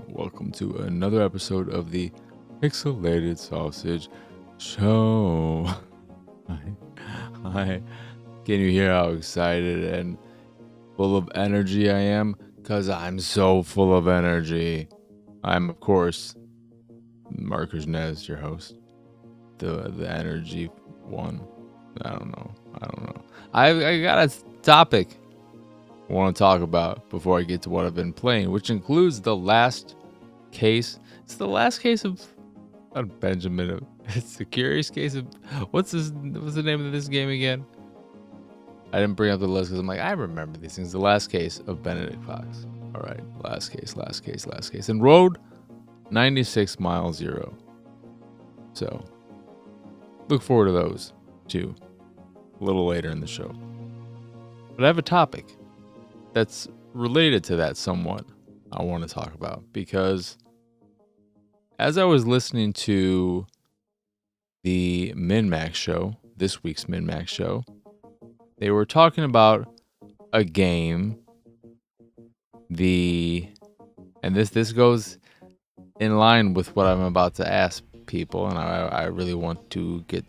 welcome to another episode of the Pixelated Sausage Show. Hi. Can you hear how excited and full of energy I am? Because I'm so full of energy. I'm, of course, Marcus Nez, your host. The energy one. I don't know. I got a topic I want to talk about before I get to what I've been playing, which includes the last case. It's the last case of Benjamin. It's the curious case of what's the name of this game again? I didn't bring up the list because I'm like, I remember these things. The last case of Benedict Fox. All right, last case. And road 96 mile 0. So look forward to those two a little later in the show. But I have a topic that's related to that somewhat I want to talk about, because as I was listening to the Min-Max show, this week's Min-Max show, they were talking about a game, and this goes in line with what I'm about to ask people, and I really want to get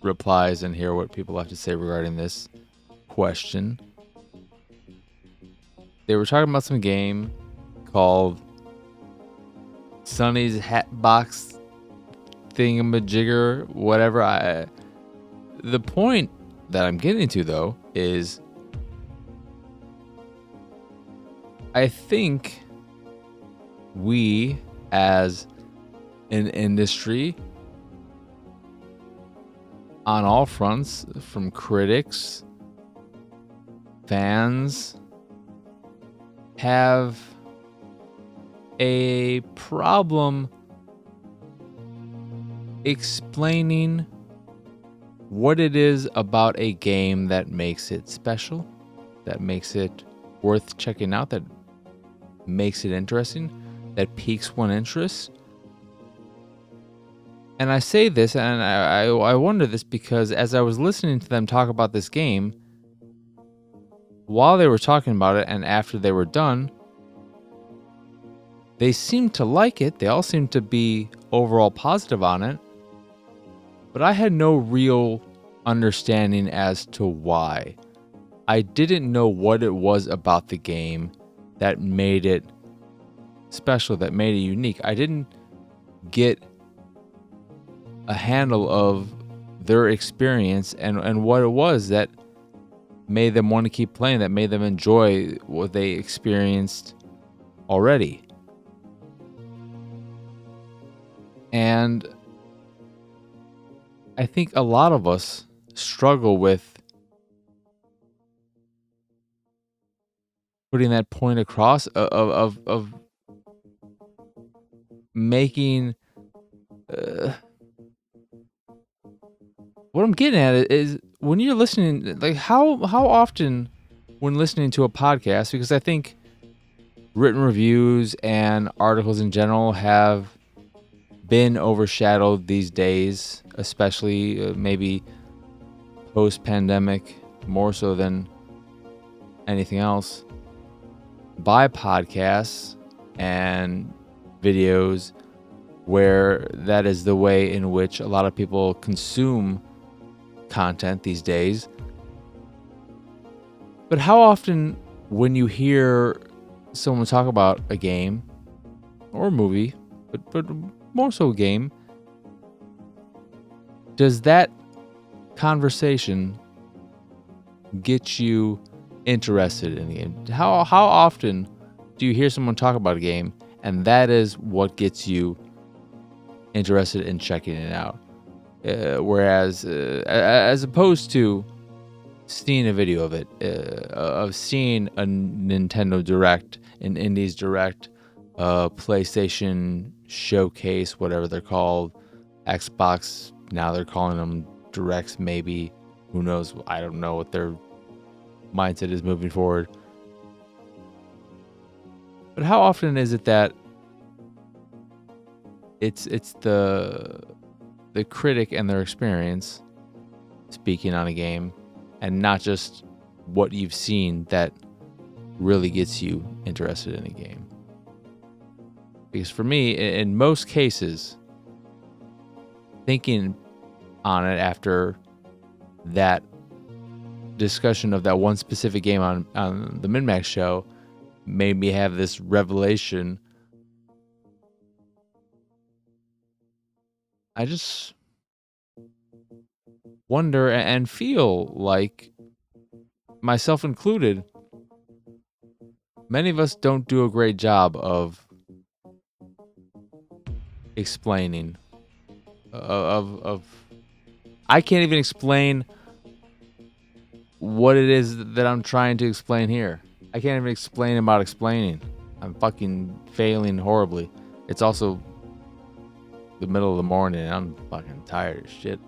replies and hear what people have to say regarding this question. They were talking about some game called Sonny's Hatbox Thingamajigger, whatever. The point that I'm getting to, though, is I think we, as an industry, on all fronts, from critics, fans, have a problem explaining what it is about a game that makes it special, that makes it worth checking out, that makes it interesting, that piques one's interest. And I say this, and I wonder this because as I was listening to them talk about this game, while they were talking about it and after they were done, they seemed to like it. They all seemed to be overall positive on it. But I had no real understanding as to why. I didn't know what it was about the game that made it special, that made it unique. I didn't get a handle of their experience and what it was that made them want to keep playing, that made them enjoy what they experienced already. And I think a lot of us struggle with putting that point across of making what I'm getting at is when you're listening, like how often when listening to a podcast, because I think written reviews and articles in general have been overshadowed these days, especially maybe post-pandemic, more so than anything else, by podcasts and videos, where that is the way in which a lot of people consume content these days. But how often when you hear someone talk about a game or a movie, but more so a game, does that conversation get you interested in the game? How often do you hear someone talk about a game and that is what gets you interested in checking it out? Whereas, as opposed to seeing a video of it, of seeing a Nintendo Direct, an Indies Direct, PlayStation Showcase, whatever they're called, Xbox, now they're calling them Directs, maybe. Who knows? I don't know what their mindset is moving forward. But how often is it that it's the critic and their experience speaking on a game, and not just what you've seen that really gets you interested in a game? Because for me, in most cases, thinking on it after that discussion of that one specific game on the MinMax show made me have this revelation. I just wonder and feel like, myself included, many of us don't do a great job of explaining. I can't even explain what it is that I'm trying to explain here. I can't even explain about explaining. I'm fucking failing horribly. It's also the middle of the morning and I'm fucking tired as shit.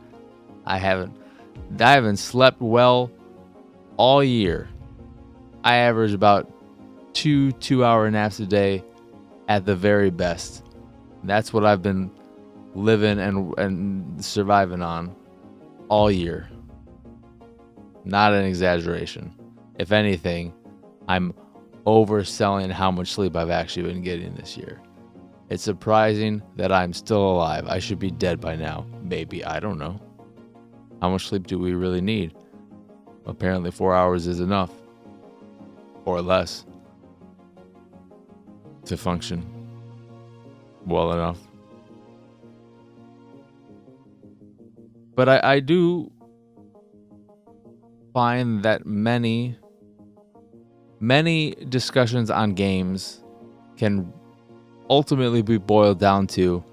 I haven't slept well all year. I average about 2-hour naps a day at the very best. That's what I've been living and surviving on all year. Not an exaggeration. If anything, I'm overselling how much sleep I've actually been getting this year. It's surprising that I'm still alive. I should be dead by now. Maybe. I don't know. How much sleep do we really need? Apparently 4 hours is enough. Or less. To function well enough. But I do find that many discussions on games can ultimately be boiled down to,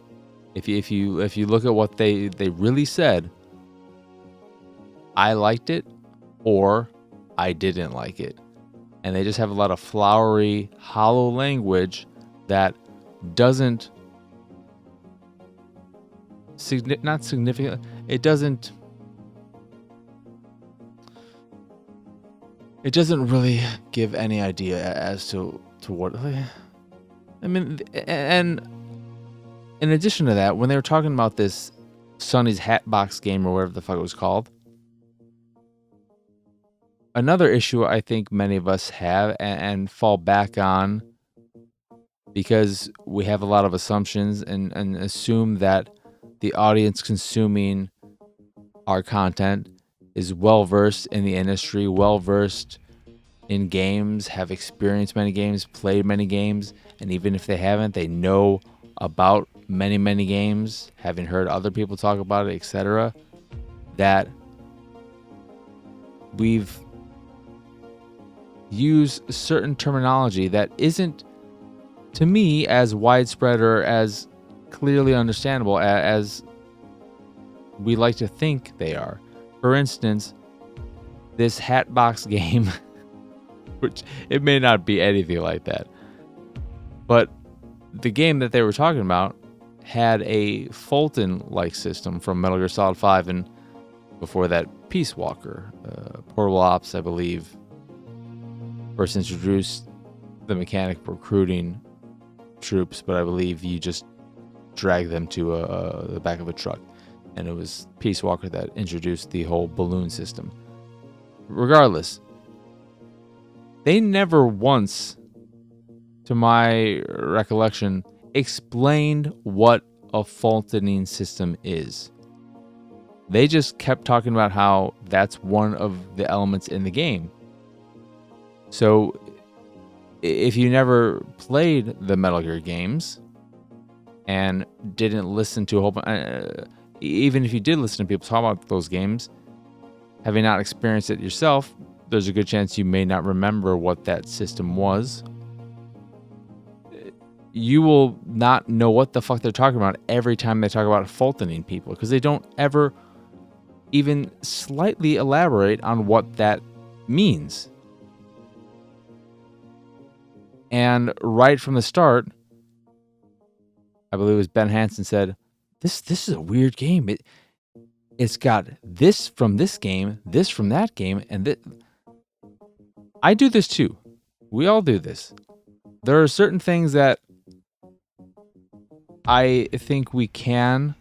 if you look at what they really said, I liked it or I didn't like it. And they just have a lot of flowery, hollow language that doesn't not significant. It doesn't really give any idea as to what. I mean, and in addition to that, when they were talking about this Sonny's Hatbox game or whatever the fuck it was called, another issue I think many of us have and fall back on, because we have a lot of assumptions and assume that the audience consuming our content is well-versed in the industry, well-versed in games, have experienced many games, played many games, and even if they haven't, they know about many games, having heard other people talk about it, etc. That we've used certain terminology that isn't, to me, as widespread or as clearly understandable as we like to think they are. For instance, this Hatbox game, which it may not be anything like that, but the game that they were talking about had a Fulton-like system from Metal Gear Solid 5 and before that Peace Walker. Portable Ops, I believe, first introduced the mechanic of recruiting troops, but I believe you just drag them to the back of a truck. And it was Peace Walker that introduced the whole balloon system. Regardless, they never once, to my recollection, explained what a Fultoning system is. They just kept talking about how that's one of the elements in the game. So if you never played the Metal Gear games and didn't listen to a whole bunch, even if you did listen to people talk about those games, having not experienced it yourself, there's a good chance you may not remember what that system was. You will not know what the fuck they're talking about every time they talk about Fultoning people, because they don't ever even slightly elaborate on what that means. And right from the start, I believe it was Ben Hansen said, This is a weird game. It's got this from this game, this from that game, and this. I do this too. We all do this. There are certain things that I think we can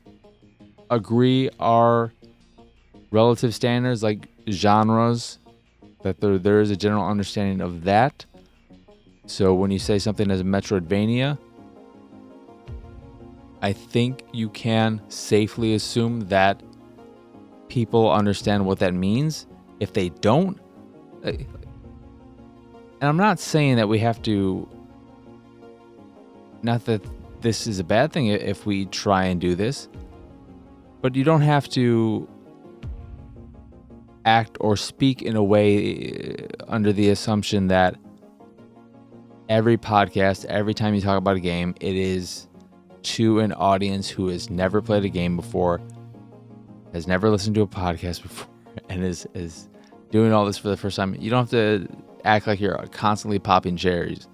agree are relative standards, like genres, that there is a general understanding of that. So when you say something as a Metroidvania, I think you can safely assume that people understand what that means. If they don't, and I'm not saying that we have to, not that this is a bad thing if we try and do this, but you don't have to act or speak in a way under the assumption that every podcast, every time you talk about a game, it is to an audience who has never played a game before, has never listened to a podcast before, and is doing all this for the first time. You don't have to act like you're constantly popping cherries,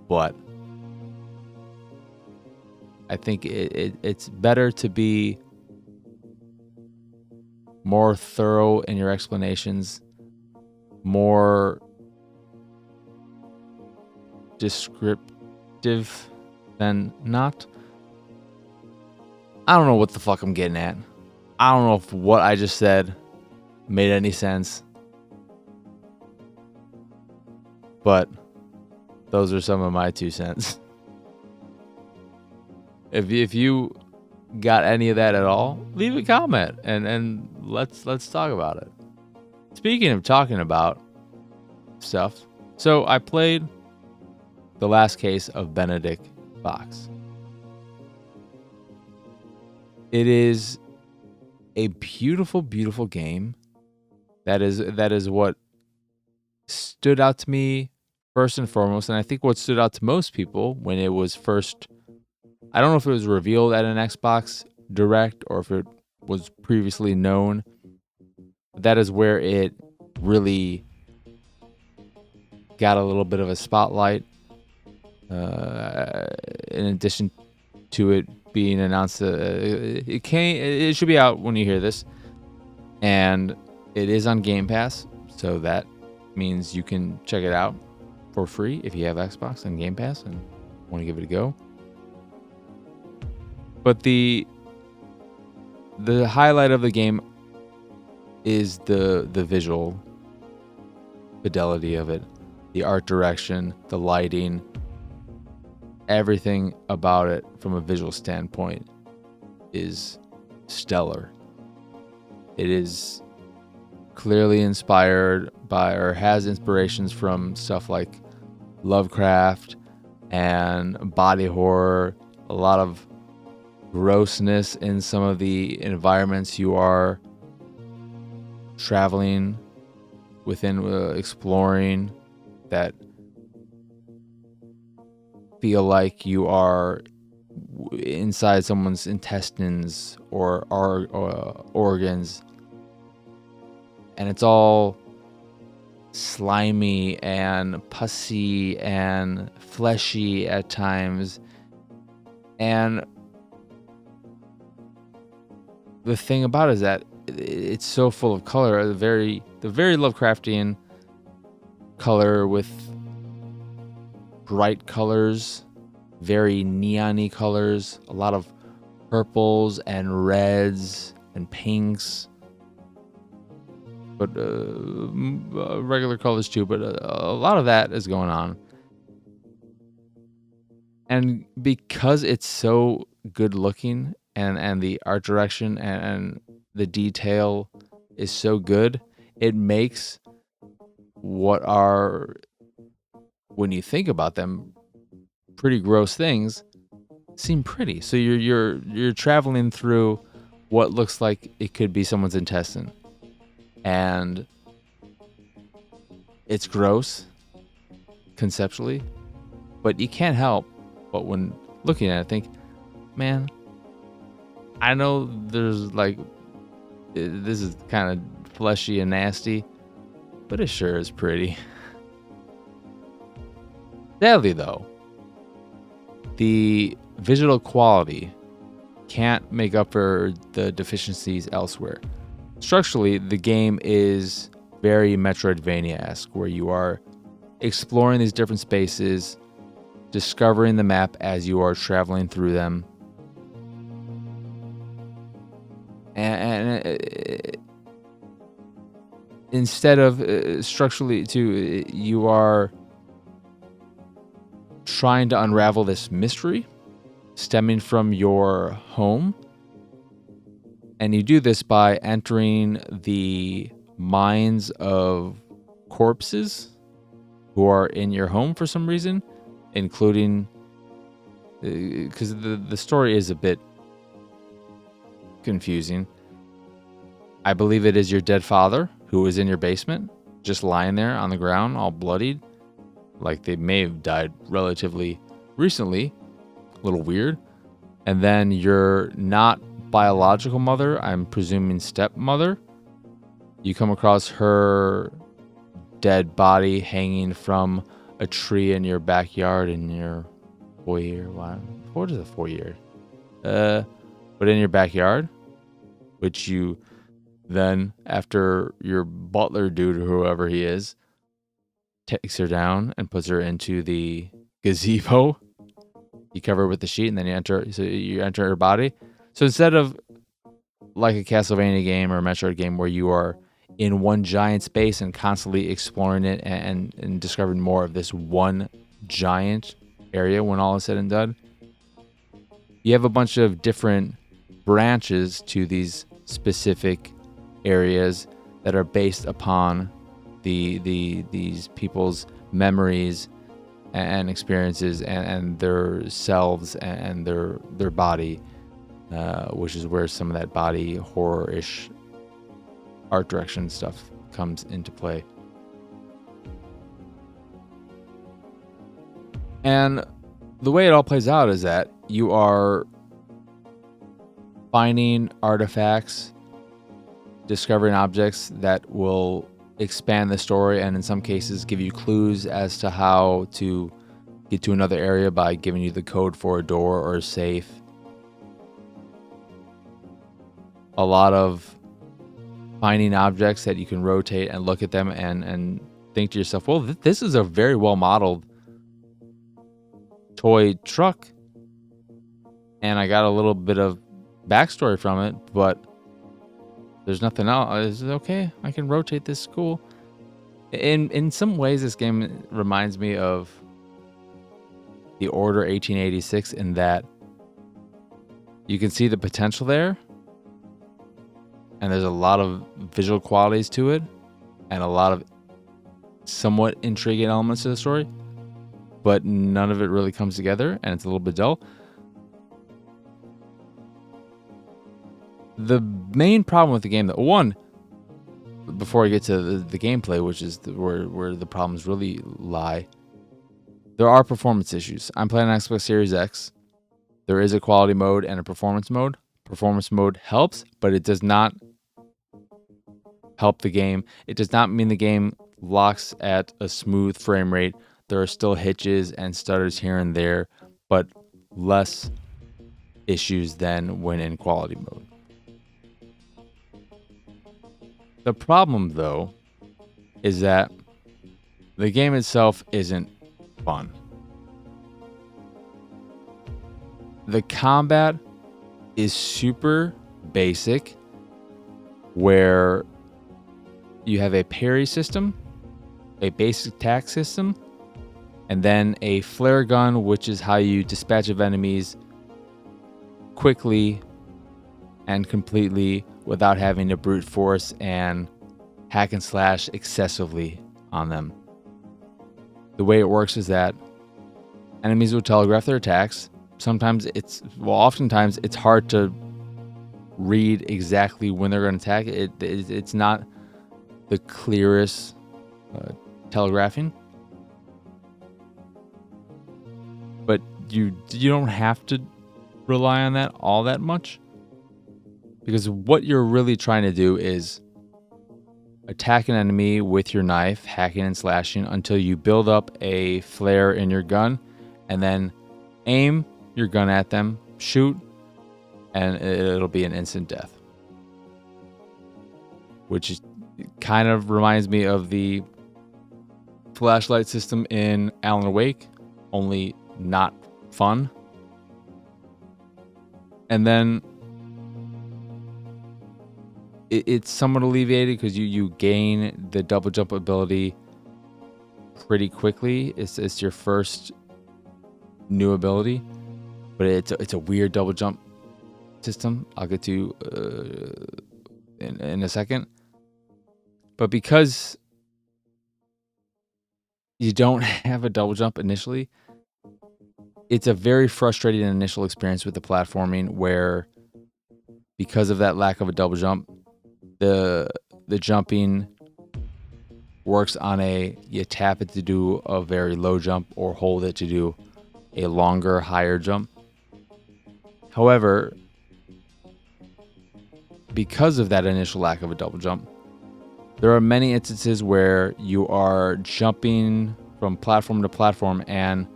but I think it's better to be more thorough in your explanations, more descriptive than not. I don't know what the fuck I'm getting at. I don't know if what I just said made any sense, but those are some of my 2 cents. If you got any of that at all, leave a comment and let's talk about it. Speaking of talking about stuff, so I played the last case of Benedict box. It is a beautiful, beautiful game. That is what stood out to me first and foremost, and I think what stood out to most people when it was first, I don't know if it was revealed at an Xbox Direct or if it was previously known. That is where it really got a little bit of a spotlight. In addition to it being announced, it should be out when you hear this, and it is on Game Pass, so that means you can check it out for free if you have Xbox and Game Pass and want to give it a go. But the highlight of the game is the visual fidelity of it, the art direction, the lighting, everything about it from a visual standpoint is stellar. It is clearly inspired by, or has inspirations from, stuff like Lovecraft and body horror, a lot of grossness in some of the environments you are traveling within, exploring, that feel like you are inside someone's intestines or organs, and it's all slimy and pussy and fleshy at times. And the thing about it is that it's so full of color, the very Lovecraftian color, with bright colors, very neon-y colors, a lot of purples and reds and pinks, but regular colors too, but a lot of that is going on. And because it's so good looking, and the art direction and the detail is so good, it makes what are, when you think about them, pretty gross things seem pretty. So you're traveling through what looks like it could be someone's intestine, and it's gross conceptually, but you can't help but, when looking at it, think, man, I know there's like, this is kind of fleshy and nasty, but it sure is pretty. Sadly though, the visual quality can't make up for the deficiencies elsewhere. Structurally, the game is very Metroidvania-esque, where you are exploring these different spaces, discovering the map as you are traveling through them. And instead of structurally too, you are trying to unravel this mystery stemming from your home. And you do this by entering the minds of corpses who are in your home for some reason, including because the story is a bit confusing. I believe it is your dead father who is in your basement, just lying there on the ground, all bloodied, like they may have died relatively recently. A little weird. And then your not biological mother, I'm presuming stepmother, you come across her dead body hanging from a tree in your backyard in your foyer. What is a foyer? But in your backyard, which you then, after your butler dude or whoever he is, takes her down and puts her into the gazebo. You cover her with the sheet, and then you enter her body. So instead of like a Castlevania game or a Metroid game where you are in one giant space and constantly exploring it and discovering more of this one giant area when all is said and done, you have a bunch of different branches to these specific areas that are based upon these people's memories and experiences and their selves and their body, which is where some of that body horror-ish art direction stuff comes into play. And the way it all plays out is that you are finding artifacts, discovering objects that will expand the story, and in some cases give you clues as to how to get to another area by giving you the code for a door or a safe. A lot of finding objects that you can rotate and look at them and think to yourself, well, this is a very well modeled toy truck, and I got a little bit of backstory from it, but there's nothing else. Is it okay? I can rotate this. Cool. In some ways, this game reminds me of The Order 1886 in that you can see the potential there, and there's a lot of visual qualities to it, and a lot of somewhat intriguing elements to the story, but none of it really comes together, and it's a little bit dull. The main problem with the game, one, before I get to the gameplay, which is where the problems really lie, there are performance issues. I'm playing on Xbox Series X. There is a quality mode and a performance mode. Performance mode helps, but it does not help the game. It does not mean the game locks at a smooth frame rate. There are still hitches and stutters here and there, but less issues than when in quality mode. The problem, though, is that the game itself isn't fun. The combat is super basic, where you have a parry system, a basic attack system, and then a flare gun, which is how you dispatch of enemies quickly and completely without having to brute force and hack and slash excessively on them. The way it works is that enemies will telegraph their attacks. Oftentimes it's hard to read exactly when they're going to attack. It's not the clearest telegraphing, but you don't have to rely on that all that much, because what you're really trying to do is attack an enemy with your knife, hacking and slashing until you build up a flare in your gun, and then aim your gun at them, shoot, and it'll be an instant death. Which kind of reminds me of the flashlight system in Alan Wake, only not fun. And then it's somewhat alleviated because you gain the double jump ability pretty quickly. It's your first new ability. but it's a weird double jump system. I'll get to in a second. But because you don't have a double jump initially, it's a very frustrating initial experience with the platforming where, because of that lack of a double jump, the jumping works on you tap it to do a very low jump or hold it to do a longer, higher jump. However, because of that initial lack of a double jump, there are many instances where you are jumping from platform to platform and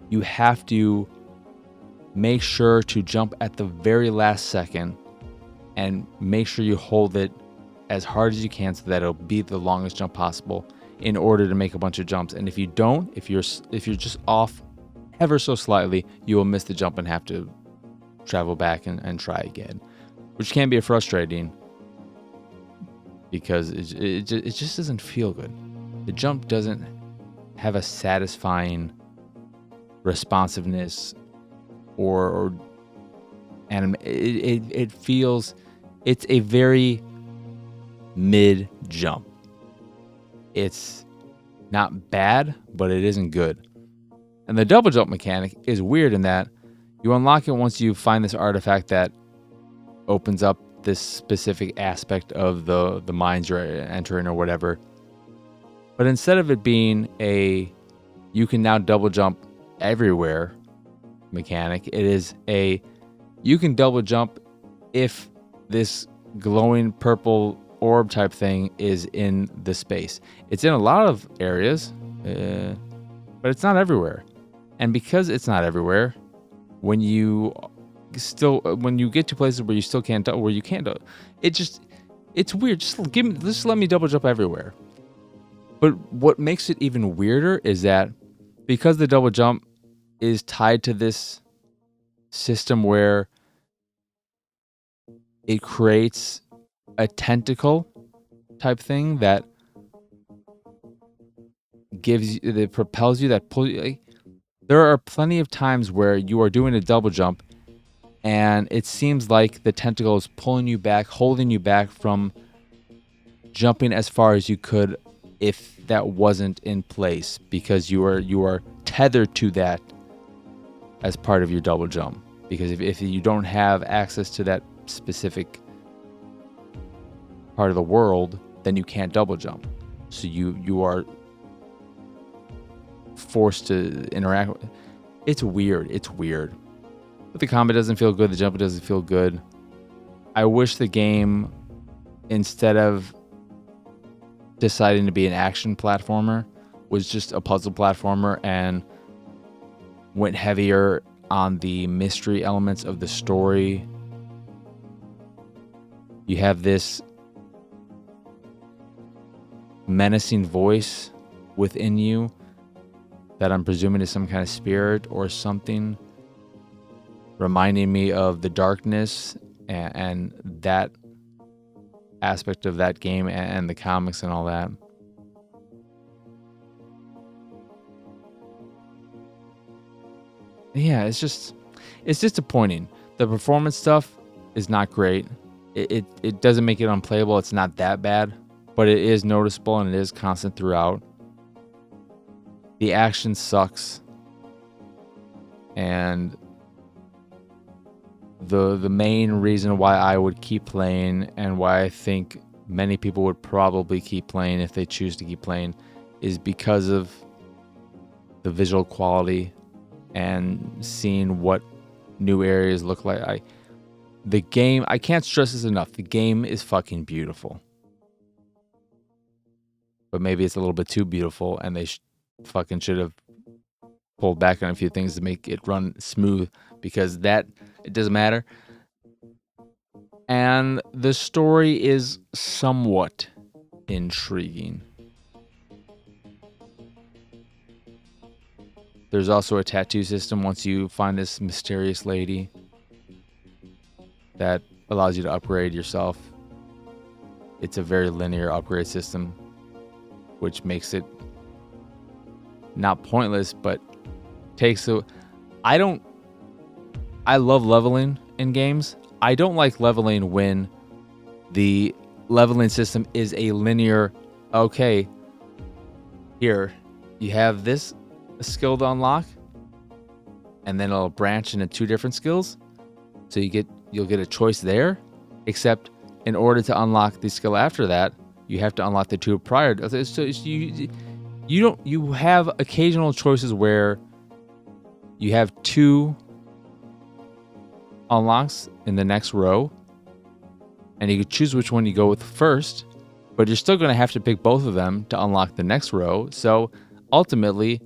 you have to make sure to jump at the very last second and make sure you hold it as hard as you can so that it'll be the longest jump possible in order to make a bunch of jumps. And if you don't, if you're just off ever so slightly, you will miss the jump and have to travel back and try again, which can be frustrating because it just doesn't feel good. The jump doesn't have a satisfying responsiveness or it feels, it's a very mid jump. It's not bad, but it isn't good. And the double jump mechanic is weird in that you unlock it once you find this artifact that opens up this specific aspect of the mines you're entering or whatever. But instead of it being you can now double jump everywhere mechanic, it is you can double jump if this glowing purple orb type thing is in the space. It's in a lot of areas, but it's not everywhere. And because it's not everywhere, when you get to places where you still can't, where you can't, it's weird. Just let me double jump everywhere. But what makes it even weirder is that because the double jump is tied to this system where it creates a tentacle type thing that propels you, that pulls you. There are plenty of times where you are doing a double jump and it seems like the tentacle is pulling you back, holding you back from jumping as far as you could if that wasn't in place, because you are tethered to that as part of your double jump. Because if you don't have access to that specific part of the world, then you can't double jump. So you are forced to interact. It's weird. But the combat doesn't feel good. The jump doesn't feel good. I wish the game, instead of deciding to be an action platformer, was just a puzzle platformer and went heavier on the mystery elements of the story. You have this menacing voice within you that I'm presuming is some kind of spirit or something, reminding me of the darkness and that aspect of that game and the comics and all that. Yeah, it's disappointing. The performance stuff is not great. It doesn't make it unplayable. It's not that bad, but it is noticeable and it is constant throughout. The action sucks. And the main reason why I would keep playing, and why I think many people would probably keep playing if they choose to keep playing, is because of the visual quality and seeing what new areas look like. The game, I can't stress this enough, the game is fucking beautiful. But maybe it's a little bit too beautiful, and they fucking should have pulled back on a few things to make it run smooth, because it doesn't matter. And the story is somewhat intriguing. There's also a tattoo system once you find this mysterious lady that allows you to upgrade yourself. It's a very linear upgrade system, which makes it not pointless, but I love leveling in games. I don't like leveling when the leveling system is a linear, okay, here, you have this skill to unlock, and then it'll branch into 2 different skills. So you'll get a choice there, except in order to unlock the skill after that, you have to unlock the 2 prior. So you have occasional choices where you have 2 unlocks in the next row, and you can choose which one you go with first, but you're still going to have to pick both of them to unlock the next row. So ultimately,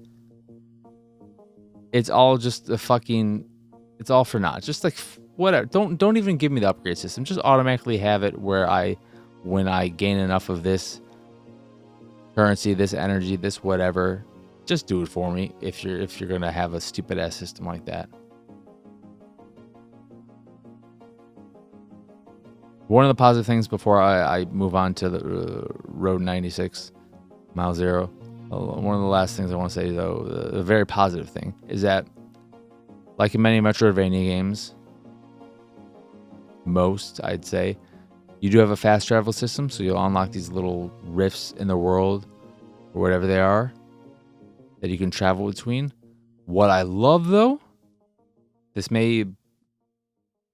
it's all just it's all for naught. Just like whatever. Don't even give me the upgrade system. Just automatically have it where when I gain enough of this currency, this energy, this whatever, just do it for me. If you're going to have a stupid ass system like that. One of the positive things before I move on to the Road 96, Mile Zero, one of the last things I want to say, though, the very positive thing, is that, like in many Metroidvania games, most, I'd say, you do have a fast travel system, so you'll unlock these little rifts in the world, or whatever they are, that you can travel between. What I love, though, this may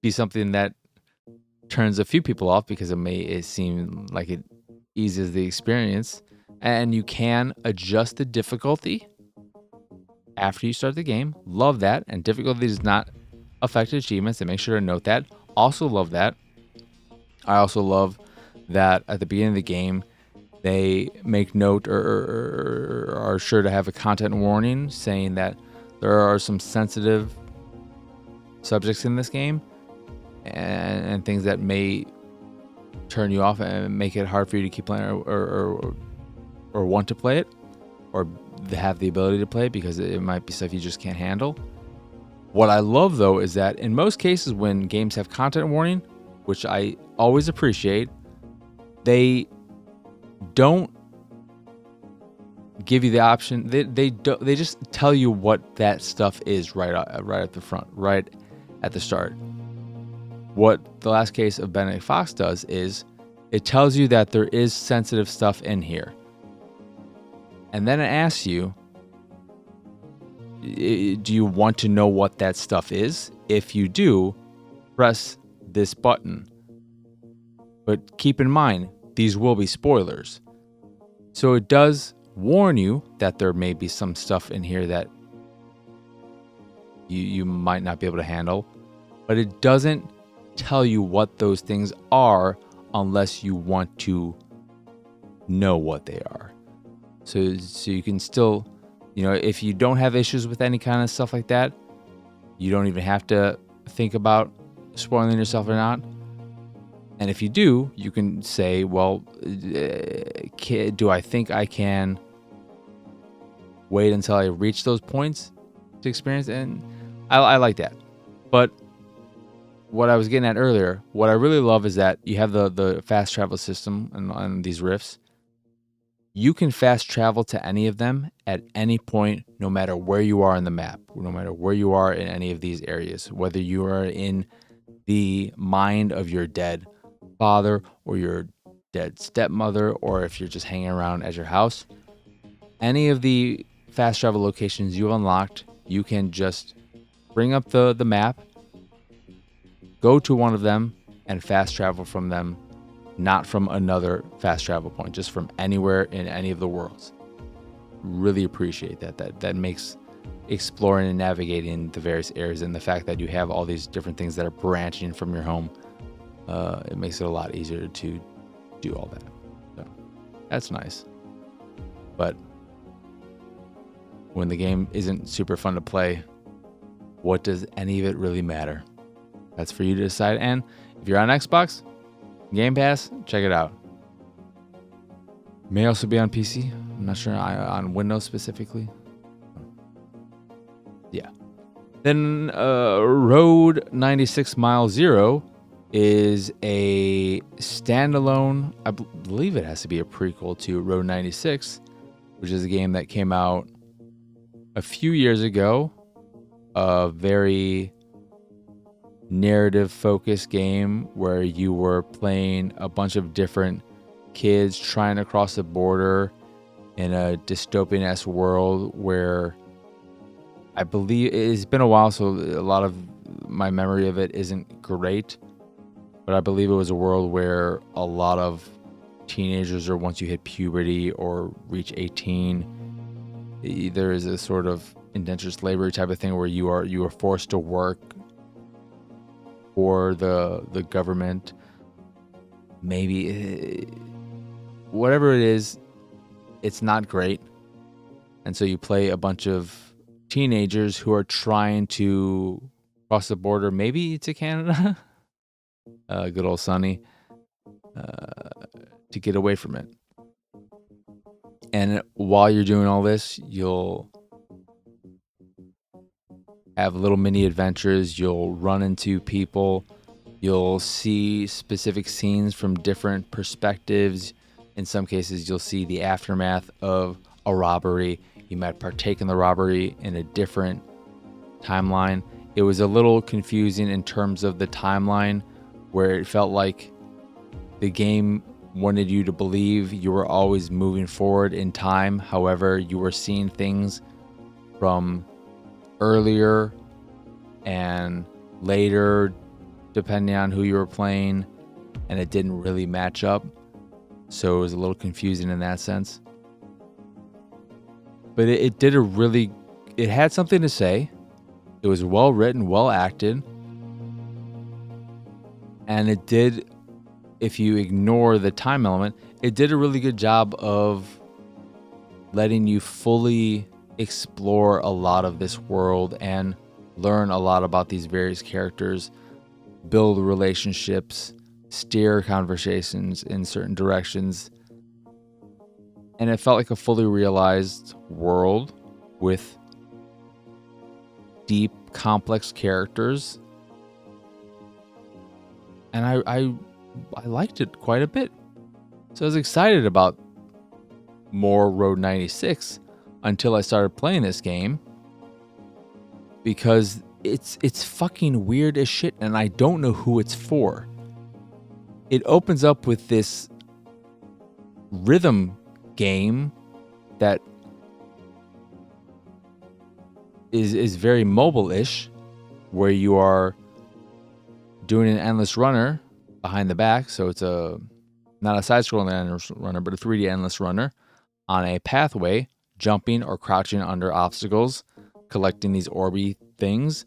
be something that turns a few people off because it seem like it eases the experience, and you can adjust the difficulty after you start the game. Love that. And difficulty does not affect achievements, and make sure to note that. Also love that. I also love that at the beginning of the game they make note or are sure to have a content warning saying that there are some sensitive subjects in this game and things that may turn you off and make it hard for you to keep playing or want to play it or have the ability to play it because it might be stuff you just can't handle. What I love, though, is that in most cases when games have content warning, which I always appreciate, they don't give you the option. They just tell you what that stuff is right at the front, right at the start. What the last case of Benedict Fox does is it tells you that there is sensitive stuff in here. And then it asks you, do you want to know what that stuff is? If you do, press this button. But keep in mind, these will be spoilers. So it does warn you that there may be some stuff in here that you might not be able to handle. But it doesn't tell you what those things are unless you want to know what they are. So you can still, if you don't have issues with any kind of stuff like that, you don't even have to think about spoiling yourself or not. And if you do, you can say, well, do I think I can wait until I reach those points to experience? And I like that. But what I was getting at earlier, what I really love is that you have the fast travel system on these rifts. You can fast travel to any of them at any point, no matter where you are in the map, no matter where you are in any of these areas, whether you are in the mind of your dead father or your dead stepmother, or if you're just hanging around at your house. Any of the fast travel locations you've unlocked, you can just bring up the map, go to one of them, and fast travel from them, not from another fast travel point, just from anywhere in any of the worlds. Really appreciate that. That makes exploring and navigating the various areas, and the fact that you have all these different things that are branching from your home, it makes it a lot easier to do all that. So that's nice. But when the game isn't super fun to play, what does any of it really matter? That's for you to decide. And if you're on Xbox, Game Pass, check it out. May also be on PC. I'm not sure on Windows specifically. Yeah. Then Road 96 Mile Zero is a standalone, I believe it has to be a prequel to Road 96, which is a game that came out a few years ago. Very narrative focused game where you were playing a bunch of different kids trying to cross the border in a dystopian-esque world where I believe it's been a while, so a lot of my memory of it isn't great, but I believe it was a world where a lot of teenagers, or once you hit puberty or reach 18, there is a sort of indentured slavery type of thing where you are forced to work for the government. Maybe whatever it is, it's not great. And so you play a bunch of teenagers who are trying to cross the border, maybe to Canada, good old Sonny, to get away from it. And while you're doing all this, you'll have little mini adventures. You'll run into people. You'll see specific scenes from different perspectives. In some cases, you'll see the aftermath of a robbery. You might partake in the robbery in a different timeline. It was a little confusing in terms of the timeline, where it felt like the game wanted you to believe you were always moving forward in time. However, you were seeing things from earlier and later, depending on who you were playing, and it didn't really match up. So it was a little confusing in that sense. But it had something to say. It was well written, well acted. And it did, if you ignore the time element, it did a really good job of letting you fully explore a lot of this world and learn a lot about these various characters, build relationships, steer conversations in certain directions. And it felt like a fully realized world with deep, complex characters. And I liked it quite a bit. So I was excited about more Road 96 until I started playing this game, because it's fucking weird as shit, and I don't know who it's for. It opens up with this rhythm game that is very mobile-ish, where you are doing an endless runner behind the back. So it's not a side-scrolling endless runner, but a 3D endless runner on a pathway, jumping or crouching under obstacles, collecting these orby things.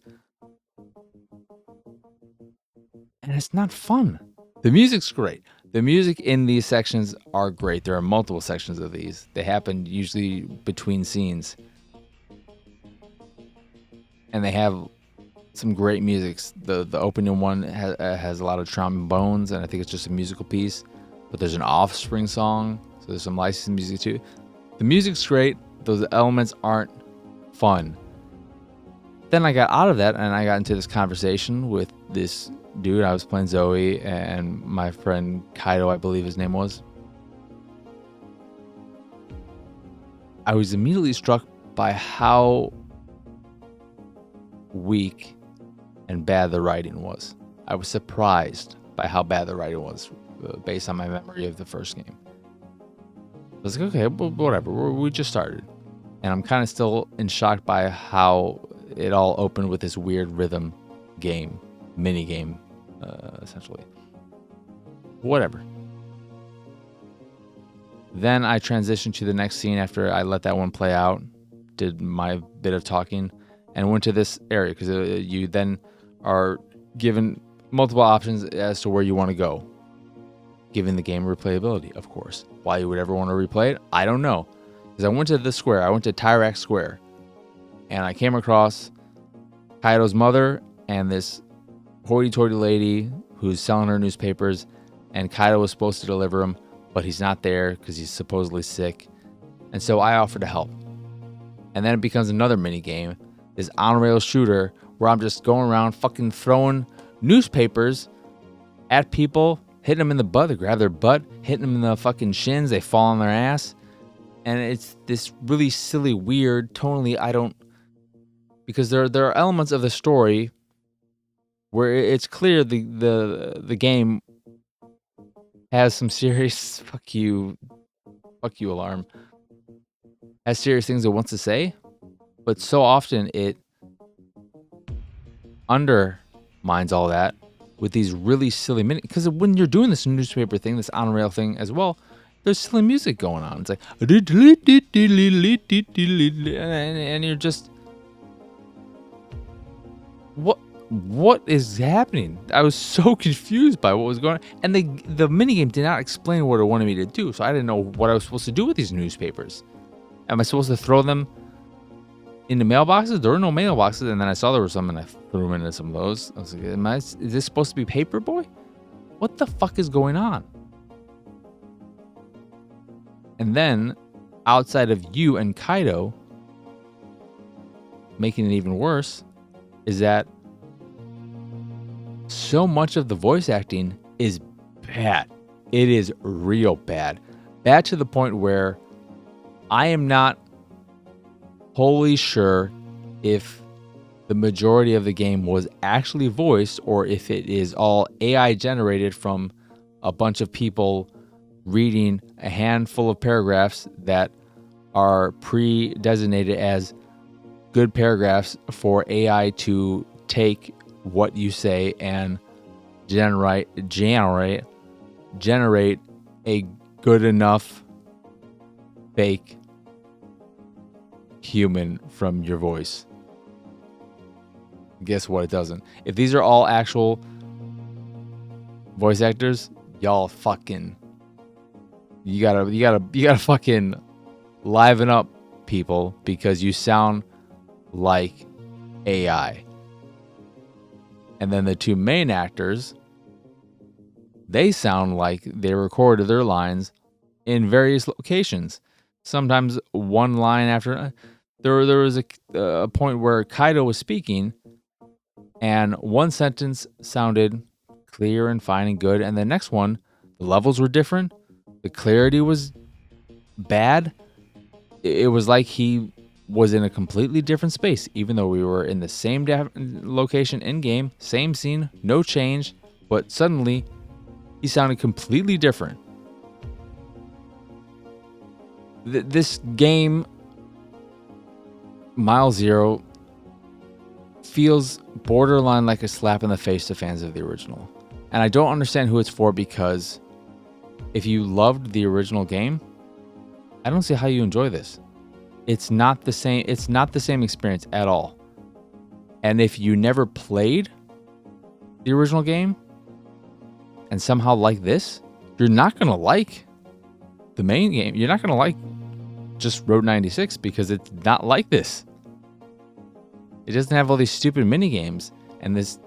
And it's not fun. The music's great. The music in these sections are great. There are multiple sections of these. They happen usually between scenes. And they have some great music. The opening one has a lot of trombones, and I think it's just a musical piece. But there's an Offspring song, so there's some licensed music too. The music's great. Those elements aren't fun. Then I got out of that, and I got into this conversation with this dude. I was playing Zoe, and my friend Kaido, I believe his name was. I was immediately struck by how weak and bad the writing was. I was surprised by how bad the writing was, based on my memory of the first game. I was like, okay, well, whatever. We just started. And I'm kind of still in shock by how it all opened with this weird rhythm game, mini game, essentially. Whatever. Then I transitioned to the next scene after I let that one play out, did my bit of talking, and went to this area, because you then are given multiple options as to where you want to go, given the game replayability, of course. Why you would ever want to replay it, I don't know. Because I went to the square, I went to Tyrax Square, and I came across Kaido's mother and this hoity-toity lady who's selling her newspapers, and Kaido was supposed to deliver them, but he's not there because he's supposedly sick. And so I offered to help. And then it becomes another mini game, this on-rail shooter, where I'm just going around fucking throwing newspapers at people, hitting them in the butt. They grab their butt, hitting them in the fucking shins, they fall on their ass. And it's this really silly, weird, tonally, because there are elements of the story where it's clear the game has some serious fuck you alarm, has serious things it wants to say, but so often it undermines all that with these really silly minutes. Because when you're doing this newspaper thing, this on rail thing as well, there's silly music going on. It's like, and you're just, what is happening? I was so confused by what was going on, and the minigame did not explain what it wanted me to do, so I didn't know what I was supposed to do with these newspapers. Am I supposed to throw them into mailboxes? There were no mailboxes, and then I saw there were some, and I threw them into some of those. I was like, is this supposed to be Paperboy? What the fuck is going on? And then, outside of you and Kaido, making it even worse, is that so much of the voice acting is bad. It is real bad. Bad to the point where I am not wholly sure if the majority of the game was actually voiced or if it is all AI generated from a bunch of people reading a handful of paragraphs that are pre-designated as good paragraphs for AI to take what you say and generate a good enough fake human from your voice. Guess what? It doesn't. If these are all actual voice actors, y'all fucking, you gotta fucking liven up, people, because you sound like AI. And then the two main actors, they sound like they recorded their lines in various locations. Sometimes one line after. There was a point where Kaido was speaking, and one sentence sounded clear and fine and good, and the next one, the levels were different, the clarity was bad. It was like he was in a completely different space, even though we were in the same location in game, same scene, no change, but suddenly he sounded completely different. This game, Mile Zero, feels borderline like a slap in the face to fans of the original. And I don't understand who it's for, because if you loved the original game, I don't see how you enjoy this. It's not the same. It's not the same experience at all. And if you never played the original game and somehow like this, you're not going to like the main game. You're not going to like just Road 96 because it's not like this. It doesn't have all these stupid mini games and this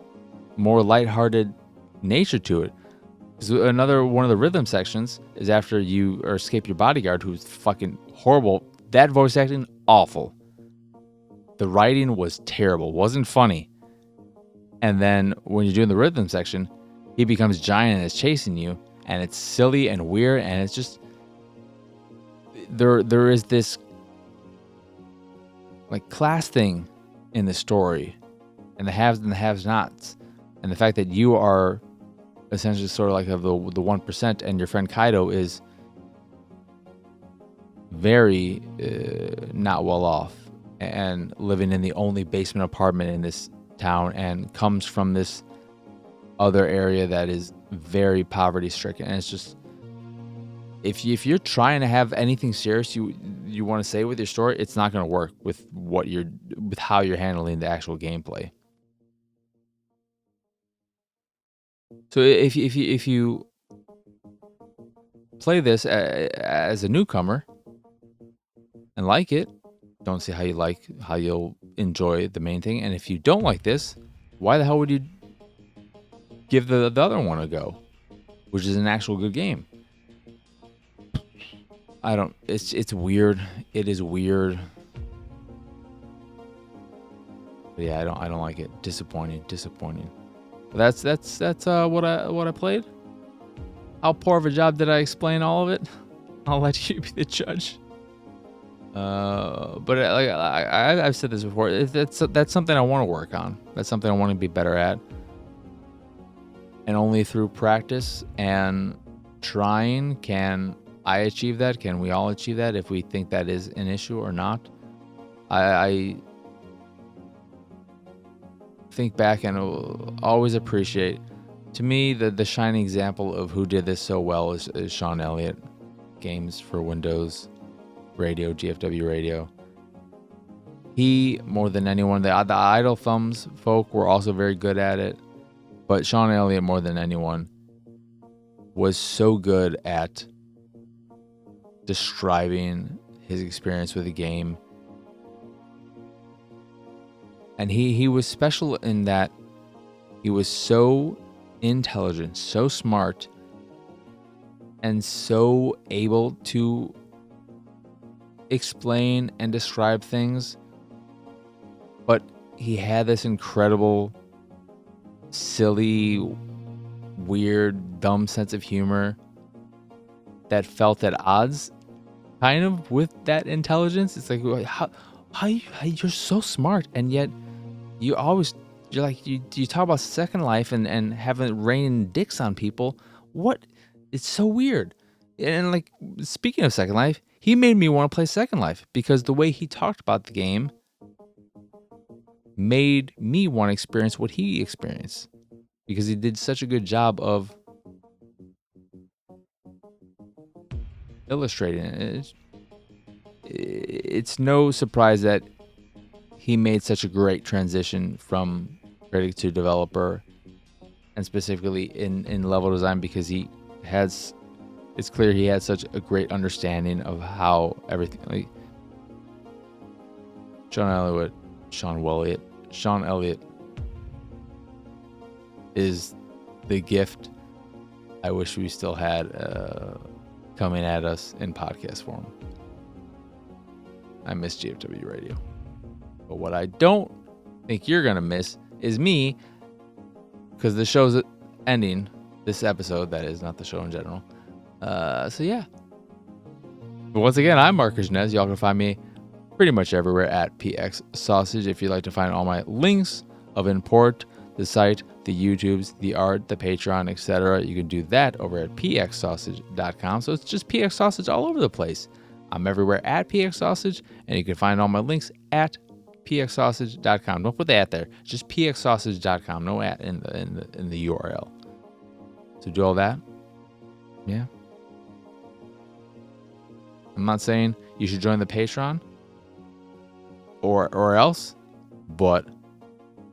more lighthearted nature to it. Another one of the rhythm sections is after you escape your bodyguard, who's fucking horrible. That voice acting, awful. The writing was terrible, wasn't funny. And then when you're doing the rhythm section, he becomes giant and is chasing you, and it's silly and weird, and it's just there is this like class thing in the story, and the haves and the have-nots, and the fact that you are essentially sort of like of the 1%, and your friend Kaido is very not well off and living in the only basement apartment in this town, and comes from this other area that is very poverty stricken. And it's just, if you're trying to have anything serious you want to say with your story, it's not going to work with how you're handling the actual gameplay. So if you play this as a newcomer and like it, don't see how you'll enjoy the main thing. And if you don't like this, why the hell would you give the other one a go, which is an actual good game? It's weird. It is weird. But yeah, I don't like it. Disappointing. But that's what I played. How poor of a job did I explain all of it? I'll let you be the judge. But I've said this before. That's something I want to work on. That's something I want to be better at. And only through practice and trying can I achieve that. Can we all achieve that if we think that is an issue or not? I think back and always appreciate. To me, the shining example of who did this so well is Sean Elliott. Games for Windows Radio, GFW Radio. He, more than anyone, the Idle Thumbs folk were also very good at it. But Sean Elliott, more than anyone, was so good at describing his experience with the game. And he was special in that he was so intelligent, so smart, and so able to explain and describe things. But he had this incredible, silly, weird, dumb sense of humor that felt at odds kind of with that intelligence. It's like, how you're so smart, and yet you talk about Second Life and having raining dicks on people. What? It's so weird. And like, speaking of Second Life, he made me want to play Second Life because the way he talked about the game made me want to experience what he experienced, because he did such a good job of illustrating it. It's no surprise that he made such a great transition from critic to developer, and specifically in level design, because it's clear he had such a great understanding of how everything, like Sean Elliott is the gift I wish we still had coming at us in podcast form. I miss GFW Radio. But what I don't think you're going to miss is me, because the show's ending this episode. That is not the show in general. So yeah. But once again, I'm Marcus Nez. Y'all can find me pretty much everywhere at PX Sausage. If you'd like to find all my links of import, the site, the YouTubes, the art, the Patreon, etc., you can do that over at pxsausage.com. So it's just PX Sausage all over the place. I'm everywhere at PX Sausage, and you can find all my links at pxsausage.com. Don't put the at there. Just pxsausage.com. No at in the URL. So do all that. Yeah. I'm not saying you should join the Patreon or else, but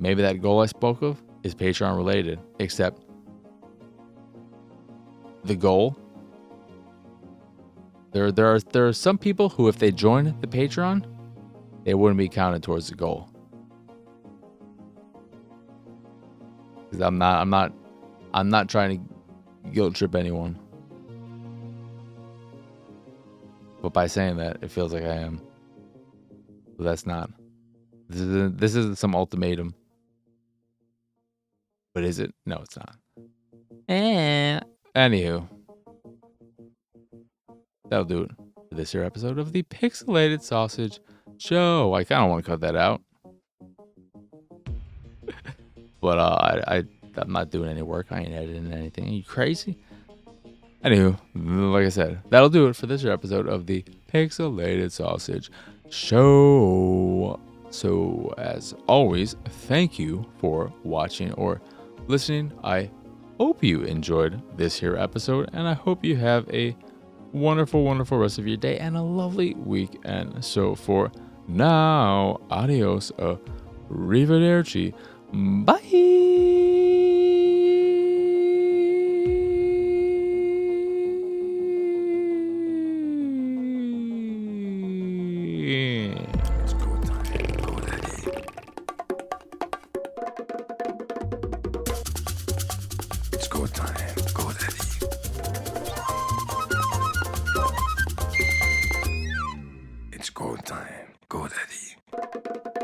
maybe that goal I spoke of is Patreon related, except the goal. There are some people who, if they join the Patreon, they wouldn't be counted towards the goal. Because I'm not trying to guilt trip anyone. But by saying that, it feels like I am. But that's not. This isn't some ultimatum. But is it? No, it's not. Anywho, that'll do it for this here episode of the Pixelated Sausage Show. I kind of want to cut that out. But I'm not doing any work. I ain't editing anything. Are you crazy? Anywho, like I said, that'll do it for this episode of the Pixelated Sausage Show. So, as always, thank you for watching or listening. I hope you enjoyed this here episode, and I hope you have a wonderful, wonderful rest of your day and a lovely weekend. So, for now, adios, arrivederci, bye! It's go time, go daddy. It's go time, go daddy.